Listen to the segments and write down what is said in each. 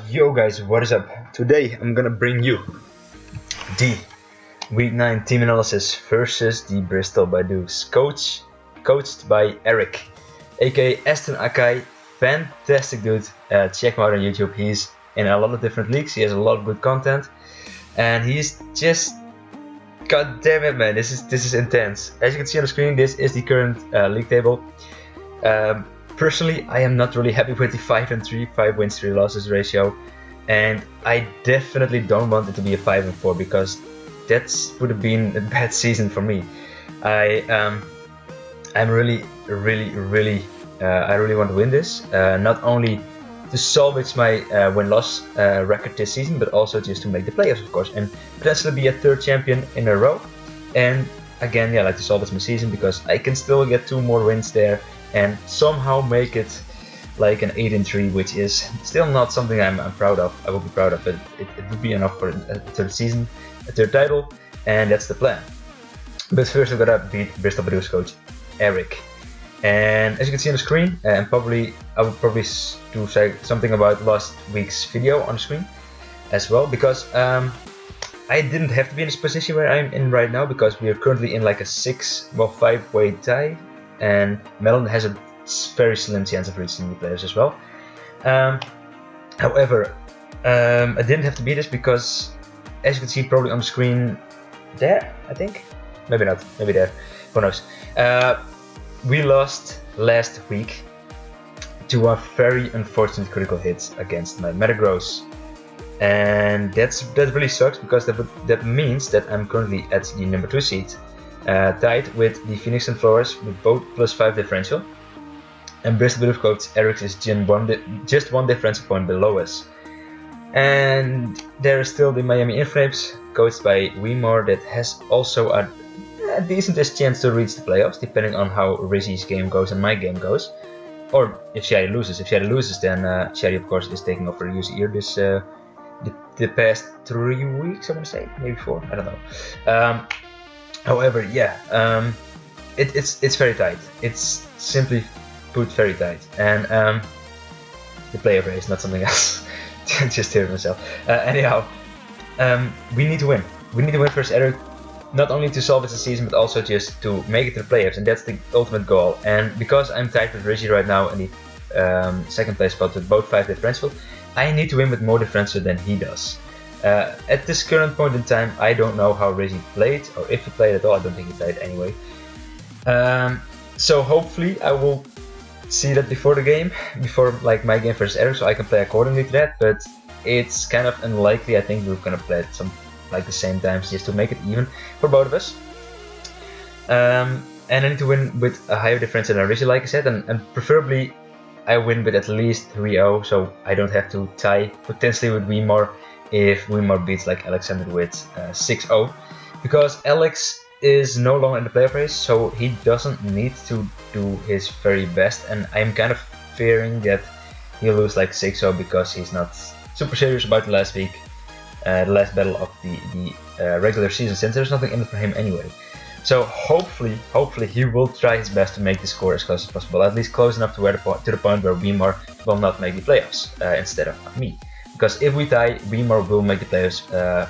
Yo guys, what is up? Today I'm gonna bring you the Week 9 team analysis versus the Bristol Bidoofs, coached by Erik, aka Aston Akai. Fantastic dude. Check him out on YouTube. He's in a lot of different leagues. He has a lot of good content, and he's just, god damn it, man! This is intense. As you can see on the screen, this is the current league table. Personally, I am not really happy with the 5-3, 5 wins, 3 losses ratio, and I definitely don't want it to be a 5-4 because that would have been a bad season for me. I really want to win this, not only to salvage my win-loss record this season, but also just to make the playoffs, of course, and potentially be a third champion in a row. And again, yeah, like to salvage my season because I can still get 2 more wins there and somehow make it like an 8-3, which is still not something I'm proud of. I will be proud of it. It would be enough for a third season, a third title, and that's the plan. But first I'm gonna beat Bristol Bidoofs coach Erik. And as you can see on the screen, and I will probably do something about last week's video on the screen as well, because I didn't have to be in this position where I'm in right now because we are currently in like a 5-way tie. And Melon has a very slim chance of reaching the playoffs as well. However, I didn't have to be this because, as you can see probably on the screen there, I think, maybe not, maybe there, who knows. We lost last week to a very unfortunate critical hit against my Metagross, and that really sucks because that means that I'm currently at the number 2 seed. Tied with the Phoenix and Flores with both +5 differential, and Bristol Bidoofs coach Erik is just one differential point below us. And there is still the Miami Inflames coached by Weemore that has also a decentish chance to reach the playoffs, depending on how Rizzy's game goes and my game goes, or if Schady loses. If Schady loses, then Schady of course is taking over Uzair this the past 3 weeks, I want to say, maybe 4, I don't know. However, yeah, it's very tight. It's simply put very tight, and the player race, not something else. Just hear myself. Anyhow, we need to win. We need to win versus Erik, not only to salvage the season, but also just to make it to the playoffs, and that's the ultimate goal. And because I'm tied with Rizzy right now in the second place spot with both 5 differential, I need to win with more differential than he does. At this current point in time, I don't know how Rizzy played, or if he played at all. I don't think he played anyway. So hopefully I will see that before the game, before like my game versus Erik, so I can play accordingly to that. But it's kind of unlikely. I think we're gonna play at some like the same times just to make it even for both of us. And I need to win with a higher differential than Rizzy, like I said, and preferably I win with at least 3-0, so I don't have to tie potentially with Weemore if Weemore beats like Alexander with 6-0, because Alex is no longer in the playoff race, so he doesn't need to do his very best, and I'm kind of fearing that he'll lose like 6-0 because he's not super serious about the last week, the last battle of the regular season, since there's nothing in it for him anyway. So hopefully he will try his best to make the score as close as possible, at least close enough to the point where Weemore will not make the playoffs instead of me. Because if we tie, Weemore will make the playoffs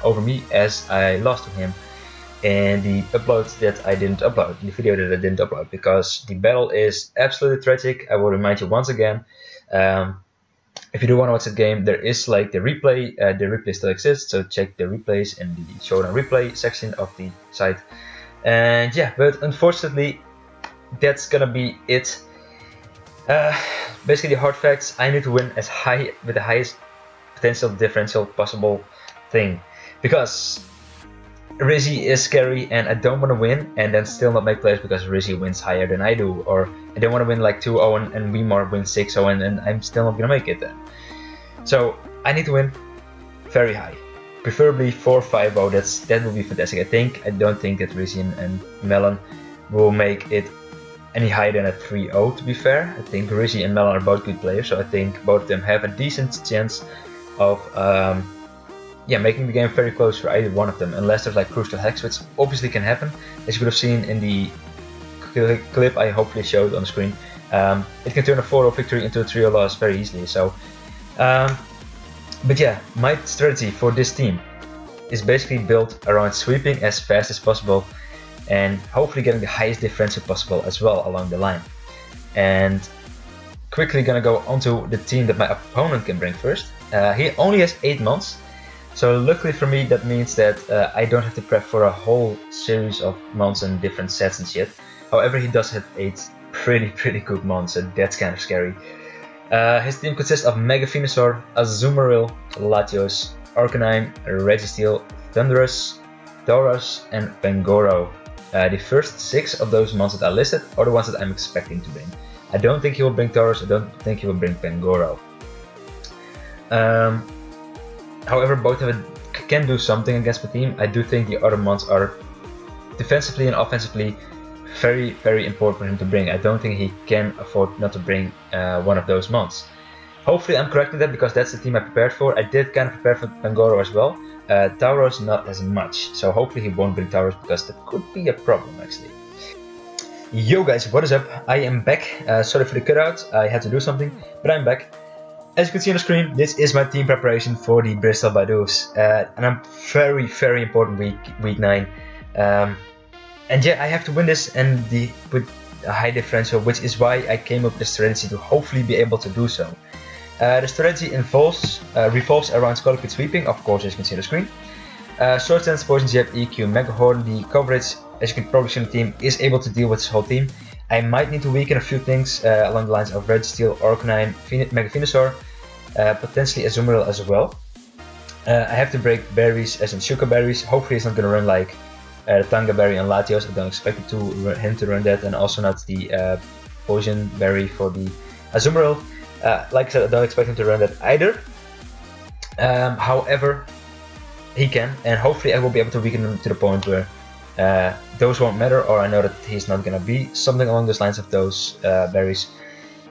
over me, as I lost to him in the upload that I didn't upload, the video that I didn't upload, because the battle is absolutely tragic. I will remind you once again, if you do want to watch that game, there is like the replay still exists, so check the replays in the show and replay section of the site. And yeah, but unfortunately, that's gonna be it. Basically, the hard facts: I need to win as high with the highest potential differential possible thing, because Rizzy is scary and I don't want to win and then still not make plays because Rizzy wins higher than I do, or I don't want to win like 2-0 and Weemore wins 6-0 and then I'm still not gonna make it then. So I need to win very high, preferably 4-5-0. That would be fantastic. I don't think that Rizzy and Melon will make it any higher than a 3-0, to be fair. I think Rizzy and Melon are both good players, so I think both of them have a decent chance of making the game very close for either one of them, unless there's like crucial hacks, which obviously can happen, as you could have seen in the clip I hopefully showed on the screen. It can turn a 4-0 victory into a 3-0 loss very easily. So But yeah, my strategy for this team is basically built around sweeping as fast as possible and hopefully getting the highest differential possible as well along the line. And quickly gonna go onto the team that my opponent can bring first. He only has 8 months, so luckily for me that means that I don't have to prep for a whole series of months and different sets and shit. However, he does have 8 pretty good months, so that's kind of scary. His team consists of Mega Venusaur, Azumarill, Latios, Arcanine, Registeel, Thundurus, Tauros, and Pangoro. The first 6 of those monsters that are listed are the ones that I'm expecting to bring. I don't think he will bring Tauros, I don't think he will bring Pangoro. However, both of it can do something against my team. I do think the other monsters are defensively and offensively very important for him to bring. I don't think he can afford not to bring one of those monsters. Hopefully I'm correct in that, because that's the team I prepared for. I did kind of prepare for Pangoro as well. Tauros not as much, so hopefully he won't bring Tauros, because that could be a problem actually. Yo guys, what is up? I am back. Sorry for the cutout, I had to do something, but I'm back. As you can see on the screen, this is my team preparation for the Bristol Bidoofs, and I'm very important week 9. And yeah, I have to win this and with a high differential, which is why I came up with the strategy to hopefully be able to do so. The strategy revolves around Scolipede sweeping, of course, as you can see on the screen. Short Stance, Poison Jab, EQ, Mega Horn. The coverage, as you can probably see on the team, is able to deal with this whole team. I might need to weaken a few things along the lines of Registeel, Arcanine, Mega Venusaur, potentially Azumarill as well. I have to break berries, as in Shuka berries. Hopefully it's not going to run like Tanga berry and Latios. I don't expect him to run that, and also not the Poison berry for the Azumarill. Like I said, I don't expect him to run that either. However, he can, and hopefully I will be able to weaken him to the point where those won't matter, or I know that he's not gonna be, something along those lines of those berries.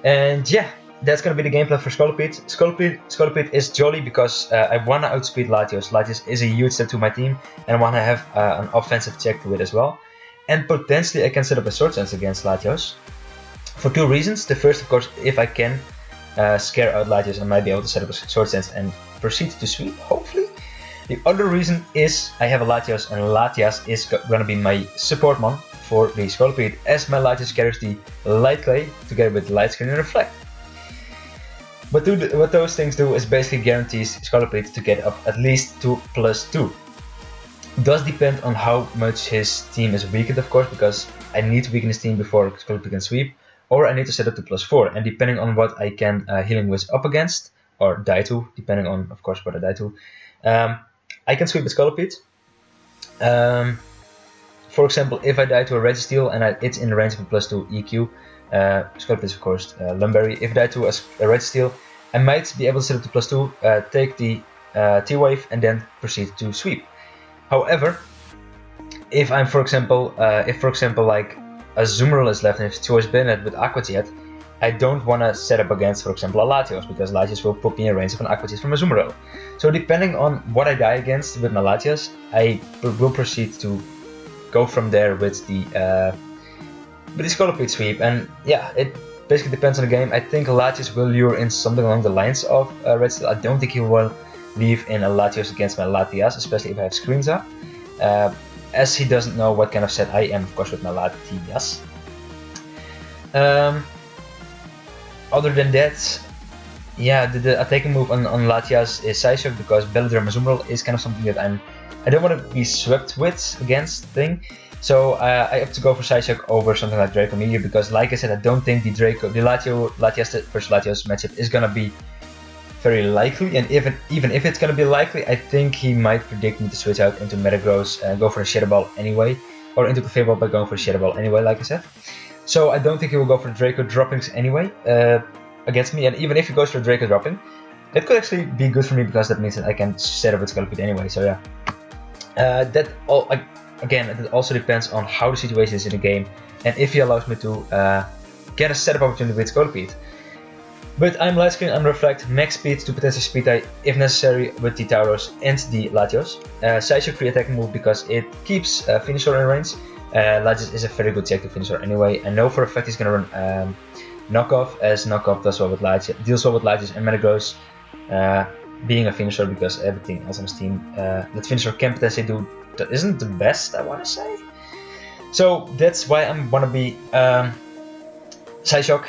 And yeah, that's gonna be the game plan for Scolipede. Scolipede is jolly because I wanna outspeed Latios. Latios is a huge step to my team, and I wanna have an offensive check to it as well. And potentially I can set up a Sword Stance against Latios for 2 reasons. The first, of course, if I can scare out Latios, I might be able to set up a Sword Stance and proceed to sweep, hopefully. The other reason is I have a Latios, and Latias is gonna be my support mon for the Scolipede, as my Latios carries the Light Clay together with Light Screen and Reflect. What those things do is basically guarantees Scolipede to get up at least to +2. Does depend on how much his team is weakened, of course, because I need to weaken his team before Scolipede can sweep, or I need to set it to +4, and depending on what I can Healing Wish up against, or die to, depending on, of course, what I die to, I can sweep with Scolipede. For example, if I die to a Registeel and it's in the range of a +2 EQ, Scolipede is of course Lumberry. If I die to a Registeel, I might be able to set it to +2, take the T-Wave, and then proceed to sweep. However, if I'm, for example, like Azumarill is left and if Choice Bennett with Aqua Jet, I don't want to set up against, for example, a Latios, because Latios will put me in range of an Aqua Jet from Azumarill. So depending on what I die against with my Latios, I will proceed to go from there with the Scolipede sweep. And yeah, it basically depends on the game. I think Latios will lure in something along the lines of Registeel. I don't think he will leave in a Latios against my Latias, especially if I have screens up, as he doesn't know what kind of set I am, of course, with my Latias. Other than that, yeah, the attacking move on Latias is Psyshock, because Belladrum Azumarill is kind of something that I don't want to be swept with against thing. So I have to go for Psyshock over something like Draco Meteor, because like I said, I don't think the Latias versus Latios matchup is gonna be very likely, and even if it's gonna be likely, I think he might predict me to switch out into Metagross and go for a Shadow Ball anyway, or into Clefairy Ball by going for a Shadow Ball anyway, like I said. So I don't think he will go for the Draco droppings anyway against me, and even if he goes for the Draco dropping, that could actually be good for me, because that means that I can set up with Scolipede anyway. So yeah, again, it also depends on how the situation is in the game, and if he allows me to get a setup opportunity with Scolipede. But I'm Light Screen and Reflect, max speed to potentially speed die if necessary with the Tauros and the Latios. Psyshock free attacking move because it keeps Venusaur in range. Latios is a very good check to Venusaur anyway. I know for a fact he's gonna run Knockoff, as Knockoff does well with Latios, deals well with Latios and Metagross. being a finisher, because everything else on his team that finisher can potentially do that isn't the best, I want to say. So that's why I'm gonna be Psyshock.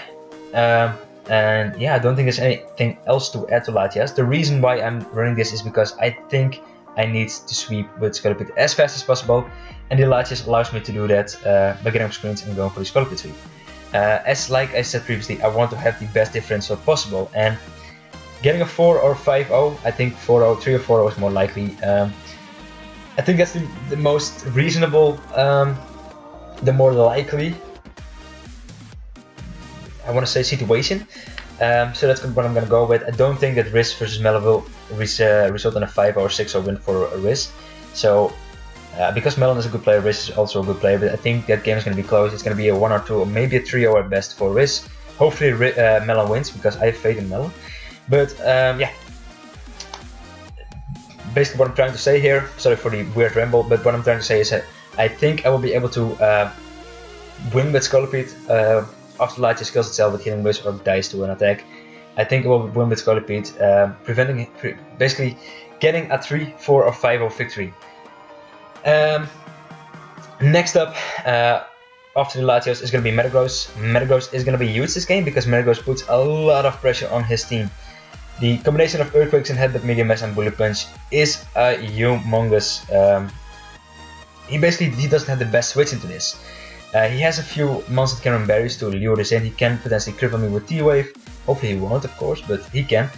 And yeah, I don't think there's anything else to add to Latias. The reason why I'm running this is because I think I need to sweep with Scolipede as fast as possible, and the Latias allows me to do that by getting up screens and going for the Scolipede sweep. As like I said previously, I want to have the best differential possible, and getting a 4 or 5-0, I think 4-0, 3 or 4-0 is more likely. I think that's the most reasonable, the more likely, I want to say, situation. So that's what I'm going to go with. I don't think that Riz versus Melon will result in a 5 or 6 win for Riz. So because Melon is a good player, Riz is also a good player, but I think that game is going to be close. It's going to be a 1 or 2 or maybe a 3-0 at best for Riz. Hopefully Melon wins, because I have faith in Melon. But yeah, basically what I'm trying to say here, sorry for the weird ramble, but what I'm trying to say is that I think I will be able to win with Scolipede after Latias kills itself with Healing Wish or dies to an attack. I think I will win with Scolipede, basically getting a 3, 4 or 5-0 victory. Next up, after the Latios is going to be Metagross. Metagross is going to be huge this game, because Metagross puts a lot of pressure on his team. The combination of Earthquakes and Headbutt, Medium Mass and Bullet Punch is a humongous. He doesn't have the best switch into this. He has a few monster Karen berries to lure this in. He can potentially cripple me with T-Wave. Hopefully he won't, of course, but he can.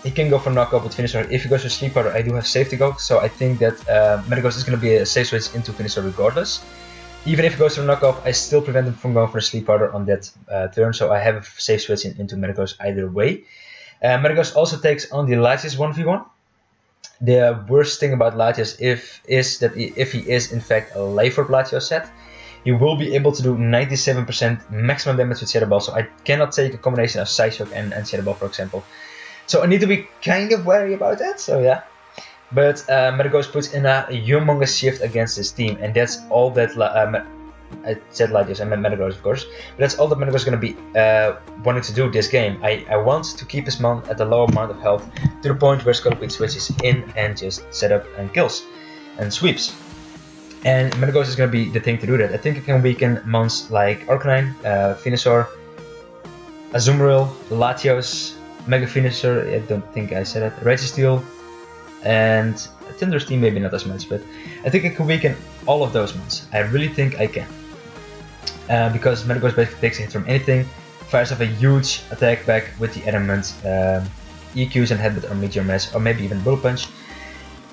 He can go for knockoff with Finisher. If he goes for Sleep Powder, I do have safe to go, so I think that Metagross is going to be a safe switch into Finisher regardless. Even if he goes for knockoff, I still prevent him from going for a Sleep Powder on that turn, so I have a safe switch into Metagross either way. Metagross also takes on the Latias 1v1. The worst thing about Latias is that if he is in fact a Life Orb Latios set, he will be able to do 97% maximum damage with Shadow Ball, so I cannot take a combination of Psyshock and Shadow Ball, for example. So I need to be kind of wary about that, so yeah. But Metagross puts in a humongous shift against his team, and that's all that I said Latios, I meant Metagross of course, but that's all that Metagross is going to be wanting to do this game. I want to keep his mount at a low amount of health, to the point where Scolipede switches in and just set up and kills and sweeps. And Metagross is going to be the thing to do that. I think it can weaken mounts like Arcanine, Venusaur, Azumarill, Latios, Mega Venusaur, I don't think I said it, Registeel, and Tinder's team maybe not as much, but I think I can weaken all of those mounts. I really think I can. Because Metagross basically takes a hit from anything, fires off a huge attack back with the Adamant, EQs and Headbutt or Meteor Mass, or maybe even Bullet Punch.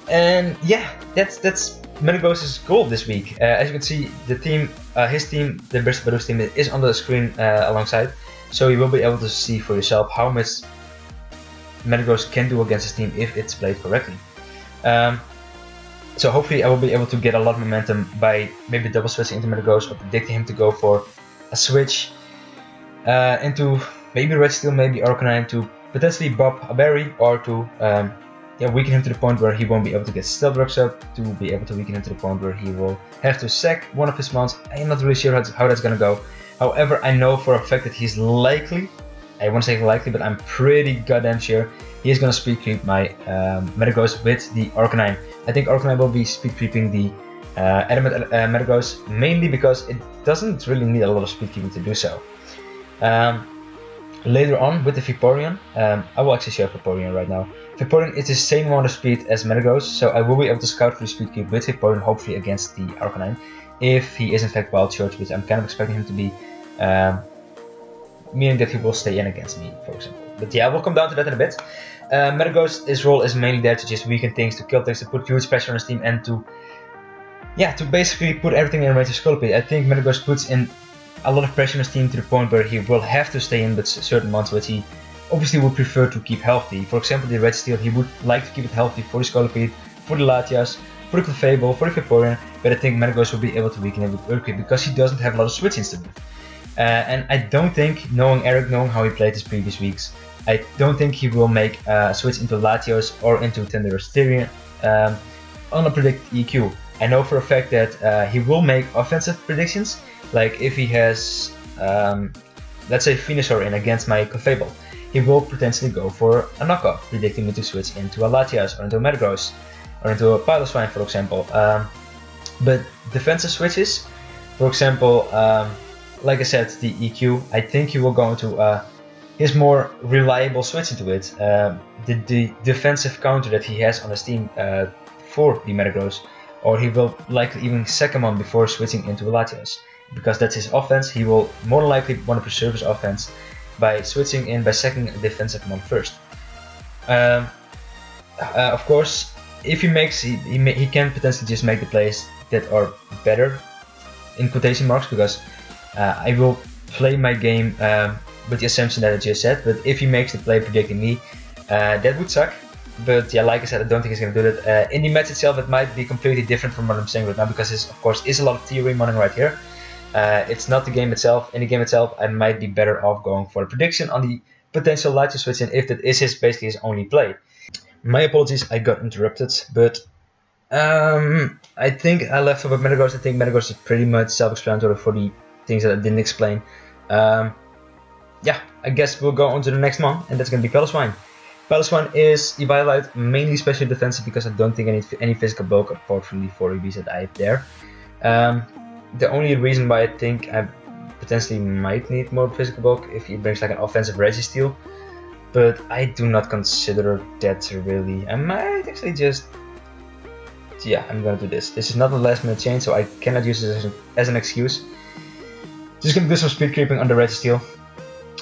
And yeah, that's Metagross's goal this week. As you can see, the team, his team, the Bristol Bidoofs team, is on the screen alongside, so you will be able to see for yourself how much Metagross can do against his team if it's played correctly. So hopefully I will be able to get a lot of momentum by maybe double switching into Metagross, or predicting him to go for a switch into maybe Registeel, maybe Arcanine, to potentially bob a berry, or to weaken him to the point where he won't be able to get Stealth Rocks up, to be able to weaken him to the point where he will have to sack one of his mounts. I am not really sure how that's gonna go. However, I know for a fact that he's likely, I won't say likely, but I'm pretty goddamn sure he's gonna speed creep my Metagross with the Arcanine. I think Arcanine will be speed creeping the Adamant Metagross, mainly because it doesn't really need a lot of speed creeping to do so. Later on with the Vaporeon, I will actually show Vaporeon right now. Vaporeon is the same amount of speed as Metagross, so I will be able to scout for the speed creep with Vaporeon, hopefully against the Arcanine, if he is in fact Wild Charge, which I'm kind of expecting him to be, meaning that he will stay in against me, for example. But yeah, we'll come down to that in a bit. Metagross' role is mainly there to just weaken things, to kill things, to put huge pressure on his team, and to basically put everything in range of Scolipede. I think Metagross puts in a lot of pressure on his team to the point where he will have to stay in with certain months which he obviously would prefer to keep healthy. For example, the Registeel, he would like to keep it healthy for the Scolipede, for the Latias, for the Clefable, for the Vaporeon, but I think Metagross will be able to weaken it with Earthquake because he doesn't have a lot of switch-ins to do. And I don't think, knowing Erik, knowing how he played his previous weeks, I don't think he will make a switch into Latios or into Tender or Styrian on a predicted EQ. I know for a fact that he will make offensive predictions, like if he has, let's say, Venusaur in against my Clefable. he will potentially go for a knockoff, predicting me to switch into a Latias or into a Metagross or into a Piloswine, for example. But defensive switches, for example, like I said, the EQ, I think he will go into his more reliable switch into it. The defensive counter that he has on his team for the Metagross, or he will likely even second one before switching into a Latias. Because that's his offense, he will more than likely want to preserve his offense by switching in by second a defensive one first. Of course, if he makes, he can potentially just make the plays that are better, in quotation marks, because I will play my game with the assumption that I just said, but if he makes the play predicting me, that would suck. But yeah, like I said, I don't think he's going to do that. In the match itself, it might be completely different from what I'm saying right now, because this, of course, is a lot of theory running right here. It's not the game itself. In the game itself, I might be better off going for a prediction on the potential Latias switch in if that is basically his only play. My apologies, I got interrupted, but I think I left off with Metagross. I think Metagross is pretty much self-explanatory for the things that I didn't explain. Yeah, I guess we'll go on to the next one, and that's going to be Piloswine. Piloswine is the Biolite, mainly special defensive, because I don't think I need any physical bulk apart from the 4 EVs that I have there. The only reason why I think I potentially might need more physical bulk if he brings like an offensive Registeel, but I do not consider that really. I might actually just, yeah, I'm gonna do this. This is not a last minute change, so I cannot use this as an excuse. Just gonna do some speed creeping on the Registeel.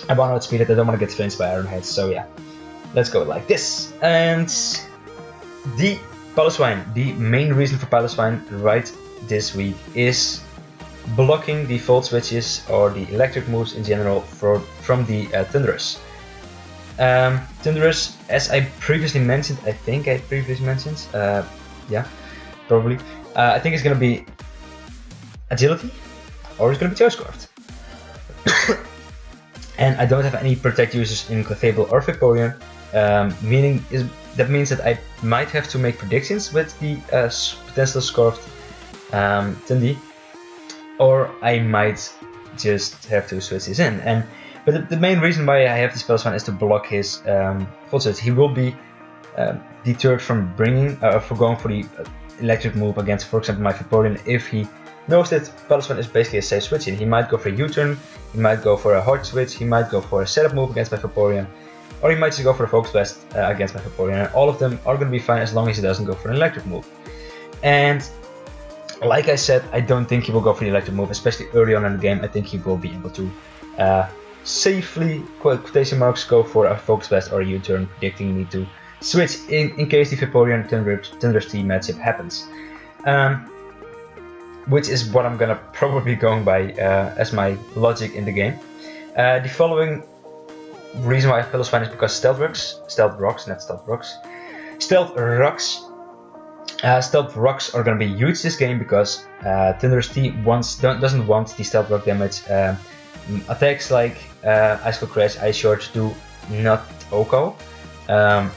I want to outspeed it, I don't want to get flinched by Iron Heads, so yeah. Let's go like this. And the Piloswine, the main reason for Piloswine right this week is blocking the Volt Switches or the electric moves in general from the Thundurus. Thundurus, as I previously mentioned, yeah, probably. I think it's gonna be Agility, or it's gonna be Choice Scarfed. And I don't have any Protect users in Clefable or Vaporeon, that means that I might have to make predictions with the potential Scarfed Tundi, or I might just have to switch this in. But the main reason why I have this Piloswine is to block his Volt Switch. He will be deterred from going for the electric move against, for example, my Vaporeon if he knows that Piloswine is basically a safe switch in. He might go for a U-turn, he might go for a hard switch, he might go for a setup move against my Vaporeon, or he might just go for a Focus Blast against my Vaporeon, and all of them are going to be fine as long as he doesn't go for an electric move. And like I said, I don't think he will go for the electric move, especially early on in the game. I think he will be able to safely, quotation marks, go for a Focus Blast or a U-turn, predicting me to switch in case the Vaporeon Thundurus T matchup happens. Which is what I'm gonna probably going by as my logic in the game. The following reason why I have Piloswine is because Stealth Rocks are gonna be huge this game, because Thundurus T doesn't want the Stealth Rock damage. Attacks like Ice Cold Crash, Ice Short do not OHKO,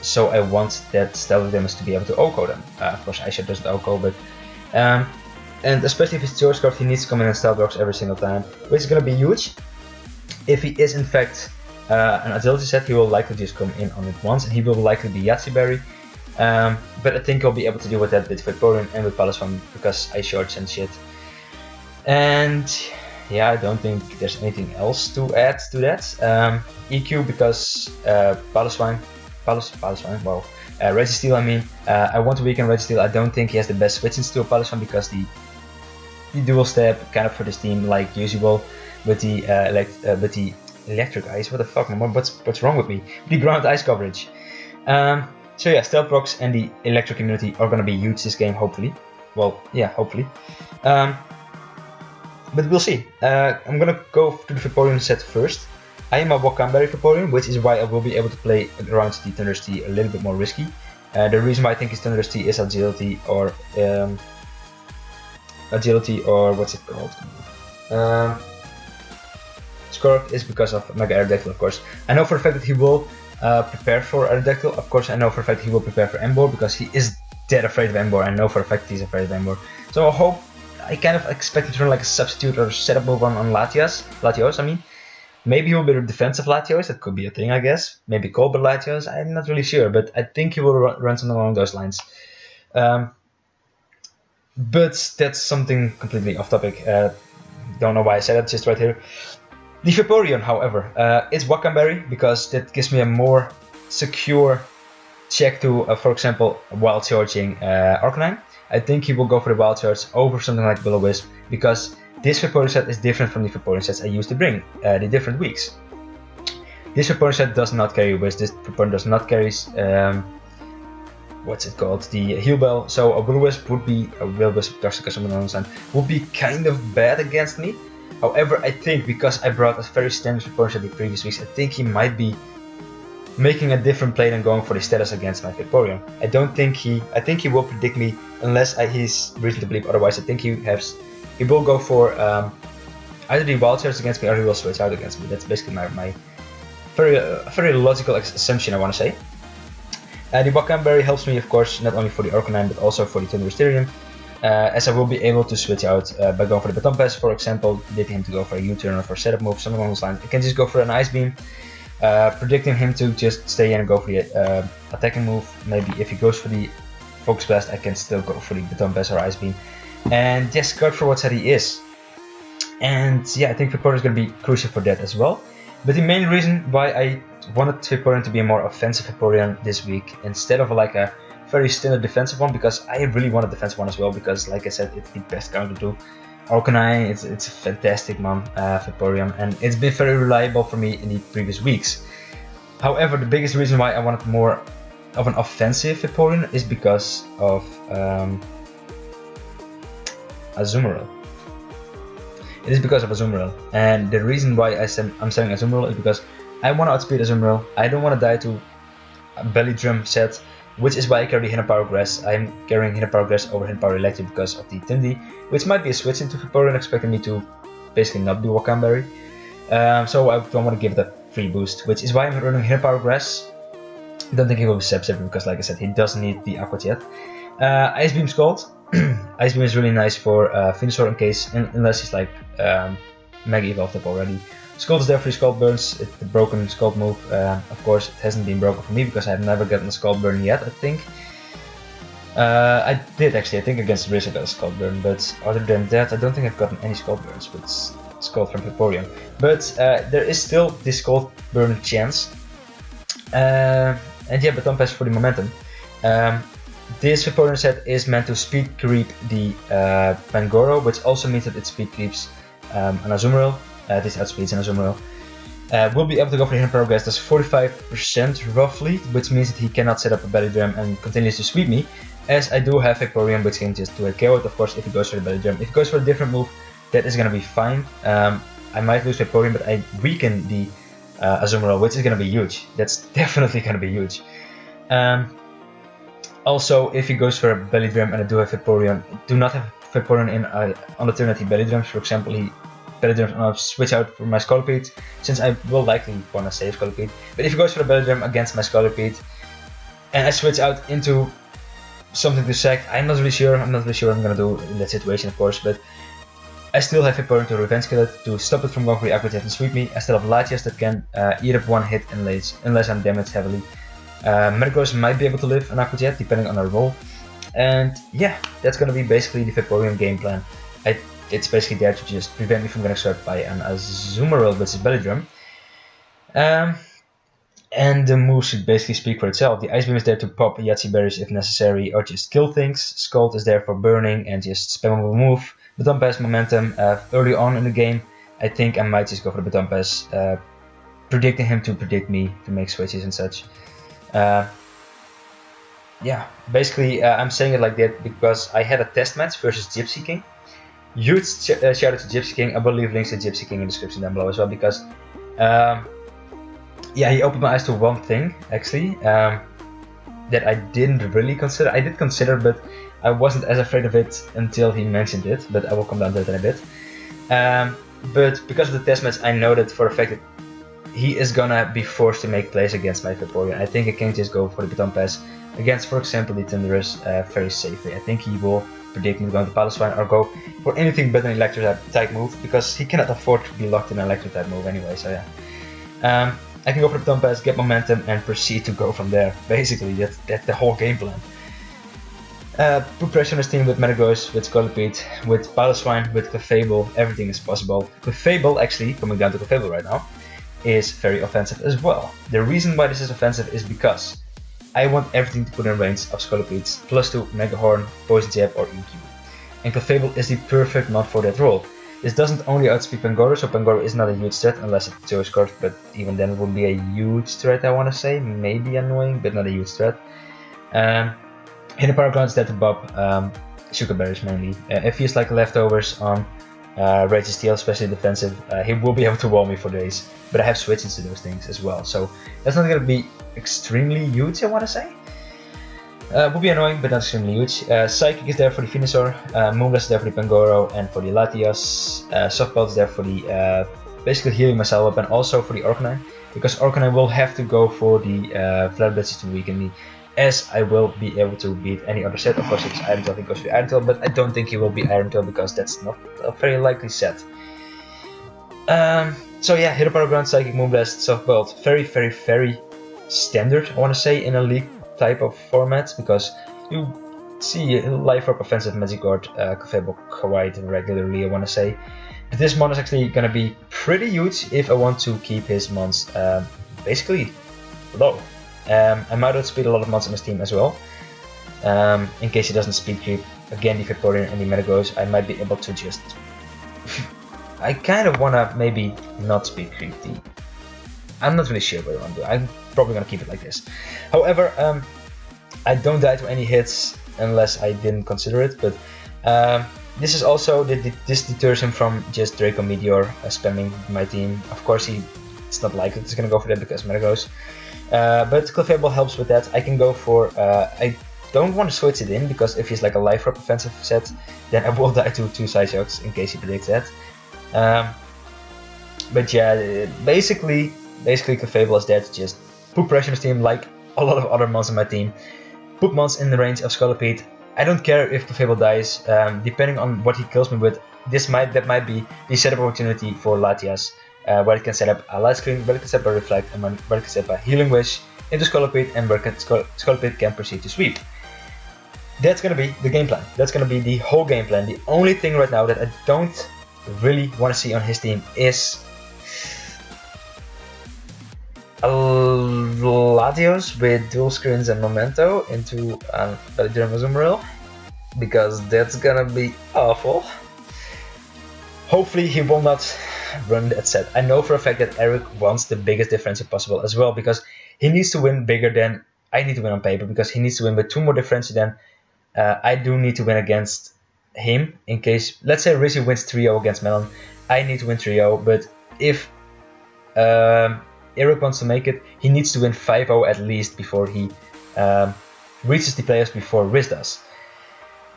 so I want that Stealth damage to be able to OHKO them. Of course, Ice Short doesn't OHKO, but and especially if he's Choice Scarf, he needs to come in and Stealth Rocks every single time, which is going to be huge. If he is in fact an Agility set, he will likely just come in on it once, and he will likely be Yahtzee Berry. But I think I'll be able to deal with that with Vaporeon and with Piloswine, because Ice Shorts and shit. And yeah, I don't think there's anything else to add to that. EQ, because Piloswine, wow. Registeel, I mean, I want to weaken Registeel. I don't think he has the best switch-ins to a Piloswine, because the dual step kind of for this team like usual with the electric ice. What the fuck, man? What's wrong with me? The ground ice coverage. So yeah, Stealth Rocks and the electric immunity are gonna be huge this game, hopefully. Well, yeah, hopefully. But we'll see. I'm gonna go to the Vaporeon set first. I am a Wakamberry Vaporeon, which is why I will be able to play around the Thundurus T a little bit more risky. The reason why I think his Thundurus T is agility or what's it called? Scarf is because of Mega Aerodactyl, of course. I know for a fact that he will prepare for Aerodactyl. Of course, I know for a fact that he will prepare for Emboar, because he is dead afraid of Emboar. I know for a fact he's afraid of Emboar. So I kind of expect him to run like a substitute or setup move on Latios, I mean. Maybe he will be a defensive Latios, that could be a thing, I guess. Maybe Colbert Latios, I'm not really sure, but I think he will run something along those lines. But that's something completely off topic. Don't know why I said it, just right here. The Vaporeon, however, it's Wakanberry because that gives me a more secure check to, for example, wild charging Arcanine. I think he will go for the wild charge over something like Will-O-Wisp because this Vaporeon set is different from the Vaporeon sets I used to bring the different weeks. This Vaporeon set does not carry Wisp, this Vaporeon does not carry what's it called, the Heal Bell, so a Will-O-Wisp would be, a Will-O-Wisp would be kind of bad against me. However, I think because I brought a very standard Vaporeon set the previous weeks, I think he might be making a different play than going for the status against my Vaporeon. I think he will predict me unless he's reason to believe otherwise. I think he will go for either the wild charge against me or he will switch out against me. That's basically my very logical assumption, I want to say. The Wakanberry helps me, of course, not only for the Arcanine but also for the Thunderous, as I will be able to switch out by going for the Baton Pass, for example, predicting him to go for a U-turn or for a setup move, something along those lines. I can just go for an Ice Beam, predicting him to just stay in and go for the attacking move. Maybe if he goes for the Focus Blast, I can still go for the Baton Pass or Ice Beam, and just guard for what set he is. And yeah, I think Vaporeon is going to be crucial for that as well. But the main reason why I wanted Vaporeon to be a more offensive Vaporeon this week instead of like a very standard defensive one, because I really want a defensive one as well, because like I said, it's the best counter to Arcanine. It's a fantastic Vaporeon, and it's been very reliable for me in the previous weeks. However, the biggest reason why I wanted more of an offensive Vaporeon is because of Azumarill. It is because of Azumarill, and the reason why I'm saying Azumarill is because I want to outspeed Azumarill. I don't want to die to a Belly Drum set, which is why I carry Hidden Power Grass. I'm carrying Hidden Power Grass over Hidden Power Electric because of the Tindy, which might be a switch into Vaporeon, expecting me to basically not do Wakanberry. So I don't want to give it a free boost, which is why I'm running Hidden Power Grass. I don't think he will be Sep because, like I said, he doesn't need the Aqua Jet. Ice Beam Scald. Ice Beam is really nice for Venusaur in case, unless he's like Mega Evolved up already. Scald is there for the Scald Burns, it's the broken Scald move. Of course, it hasn't been broken for me because I've never gotten a Scald Burn yet, I think. I did actually, I think against Riz I got a Scald Burn, but other than that, I don't think I've gotten any Scald Burns with Scald from Vaporeon. But there is still this Scald Burn chance. And yeah, Baton Pass for the momentum. This Vaporeon set is meant to speed creep the Pangoro, which also means that it speed creeps an Azumarill. This outspeeds an Azumarill. Will be able to go for Hidden Power Grass, that's 45% roughly, which means that he cannot set up a Belly Drum and continues to sweep me, as I do have Vaporeon which can just do a KO it, of course, if he goes for the Belly Drum. If he goes for a different move, that is going to be fine. I might lose Vaporeon, but I weaken the Azumarill, which is going to be huge. That's definitely going to be huge. Also, if he goes for a Belly Drum and I do have Vaporeon, do not have Vaporeon in on the turn that he Belly Drums, for example, he Belly Drums and I'll switch out for my Scolipede, since I will likely want to save Scolipede. But if he goes for a Belly Drum against my Scolipede, and I switch out into something to sack, I'm not really sure what I'm going to do in that situation, of course, but I still have Vaporeon to Revenge Kill it, to stop it from going for the Aqua Jet and sweep me. I still have Latias that can eat up one hit unless I'm damaged heavily. Metagross might be able to live an Aqua Jet depending on our roll. And yeah, that's going to be basically the Vaporeon game plan. It's basically there to just prevent me from getting struck by an Azumarill, which is Belly Drum. And the move should basically speak for itself. The Ice Beam is there to pop Yahtzee Berries if necessary, or just kill things. Scald is there for burning and just spam a move. Baton Pass momentum early on in the game. I think I might just go for the Baton Pass, predicting him to predict me, to make switches and such. Yeah, basically I'm saying it like that because I had a test match versus Gypsy King. Huge shout out to Gypsy King. I will leave links to Gypsy King in the description down below as well, because yeah, he opened my eyes to one thing actually that I didn't really consider. I did consider, but I wasn't as afraid of it until he mentioned it, but I will come down to that in a bit. But because of the test match, I know that for a fact that he is gonna be forced to make plays against my Vaporeon. I think I can just go for the Baton Pass against, for example, the Thunderous very safely. I think he will predict him going to Palestine or go for anything but an electric type move, because he cannot afford to be locked in an electric type move anyway, so yeah. I can go for the baton pass, get momentum, and proceed to go from there. Basically, that's the whole game plan. Put pressure on his team with Metagross, with Scolipede, with Piloswine, with Clefable, everything is possible. Clefable, actually, coming down to Clefable right now, is very offensive as well. The reason why this is offensive is because I want everything to put in range of Scolipede's +2 Mega Horn, Poison Jab or EQ. And Clefable is the perfect mod for that role. This doesn't only outspeed Pangoro, so Pangoro is not a huge threat unless it shows Scorch, but even then it would be a huge threat, I want to say. Maybe annoying, but not a huge threat. Hidden Power Ground is there to bob Sugar Berries mainly. If he has like leftovers on Rage Steel, especially defensive, he will be able to wall me for days. But I have switches to those things as well, so that's not going to be extremely huge, I want to say. Would be annoying, but not extremely huge. Psychic is there for the Venusaur, Moonblast is there for the Pangoro and for the Latias. Softball is there for the basically healing myself up, and also for the Orcanine, because Orcanine will have to go for the Flat Blitz to weaken me, as I will be able to beat any other set. Of course, if it's Iron Tail, he goes for the Iron Tail, but I don't think he will be Iron Tail because that's not a very likely set. So yeah, Hidden Power Ground, Psychic, Moonblast, Softball, very standard, I want to say, in a league type of formats, because you see Life Orb, Offensive, Magikarp, Clefable quite regularly, I want to say. But this mon is actually going to be pretty huge if I want to keep his mons basically low. I might outspeed a lot of mons on his team as well, in case he doesn't speed creep. Again, the Vaporeon and the Metagross, I might be able to just... I kind of want to maybe not speed creep the... I'm not really sure what I want to do. I'm probably going to keep it like this. However, I don't die to any hits unless I didn't consider it, but this is also, this deters him from just Draco Meteor spamming my team. Of course, it's not likely he's going to go for that because Metagross. But Clefable helps with that. I can go for, I don't want to switch it in, because if he's like a Life Orb offensive set, then I will die to 2 Psyshocks in case he predicts that. But yeah, basically Clefable is there to just put pressure on his team like a lot of other mons on my team. Put mons in the range of Scolipede. I don't care if Clefable dies, depending on what he kills me with. That might be the setup opportunity for Latias, where it can set up a Light Screen, where it can set up a Reflect, and where it can set up a Healing Wish into Scolipede, and where Scolipede can proceed to sweep. That's gonna be the game plan. That's gonna be the whole game plan. The only thing right now that I don't really want to see on his team is a Latios with dual screens and Memento into Azumarill, because that's gonna be awful. Hopefully he will not run that set. I know for a fact that Erik wants the biggest differential possible as well, because he needs to win bigger than I need to win on paper, because he needs to win with 2 more differential than I do need to win against him. In case, let's say Rizzy wins 3-0 against Melon, I need to win 3-0, but if Erik wants to make it, he needs to win 5-0 at least before he reaches the players before Riz does.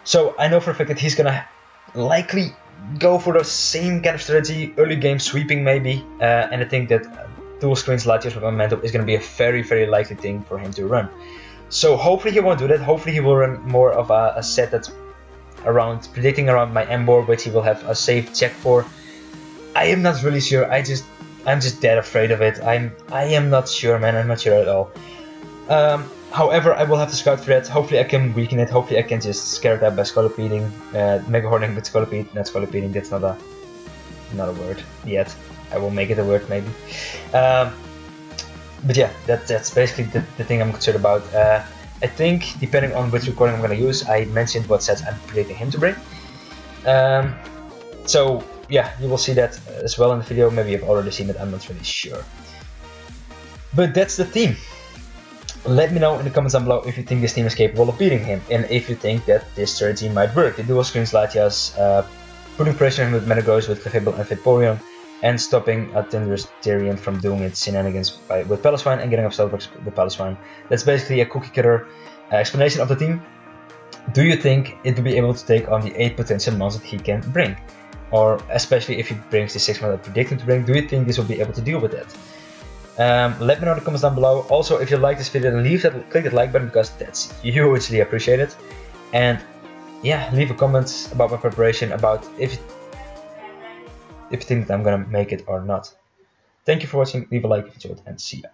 So I know for a fact that he's gonna likely go for the same kind of strategy, early game sweeping maybe, and I think that dual screens Latios with Momentum is gonna be a very likely thing for him to run. So hopefully he won't do that. Hopefully he will run more of a set that's predicting around my Emboar, which he will have a safe check for. I am not really sure. I'm just dead afraid of it. I am not sure, man. I'm not sure at all. However, I will have to scout for that. Hopefully I can weaken it. Hopefully I can just scare it out by Scolipeding, Mega Horning with Scolipede. Not Scolipeding, that's not a word yet. I will make it a word maybe. But yeah, that's basically the thing I'm concerned about. I think, depending on which recording I'm going to use, I mentioned what sets I'm predicting him to bring. So yeah, you will see that as well in the video. Maybe you've already seen it, I'm not really sure. But that's the team. Let me know in the comments down below if you think this team is capable of beating him, and if you think that this strategy might work. The dual screens Latias, putting pressure on him with Metagross, with Clefable and Vaporeon, and stopping a Thunderous Tyrion from doing its shenanigans with Paloswine and getting off Stealth with Paloswine. That's basically a cookie cutter explanation of the team. Do you think it will be able to take on the 8 potential mons that he can bring? Or especially if he brings the 6 mons that I predict him to bring, do you think this will be able to deal with that? Let me know in the comments down below. Also, if you like this video, then click that like button, because that's hugely appreciated. And yeah, leave a comment about my preparation, about if you think that I'm gonna make it or not. Thank you for watching, leave a like if you enjoyed, and see ya.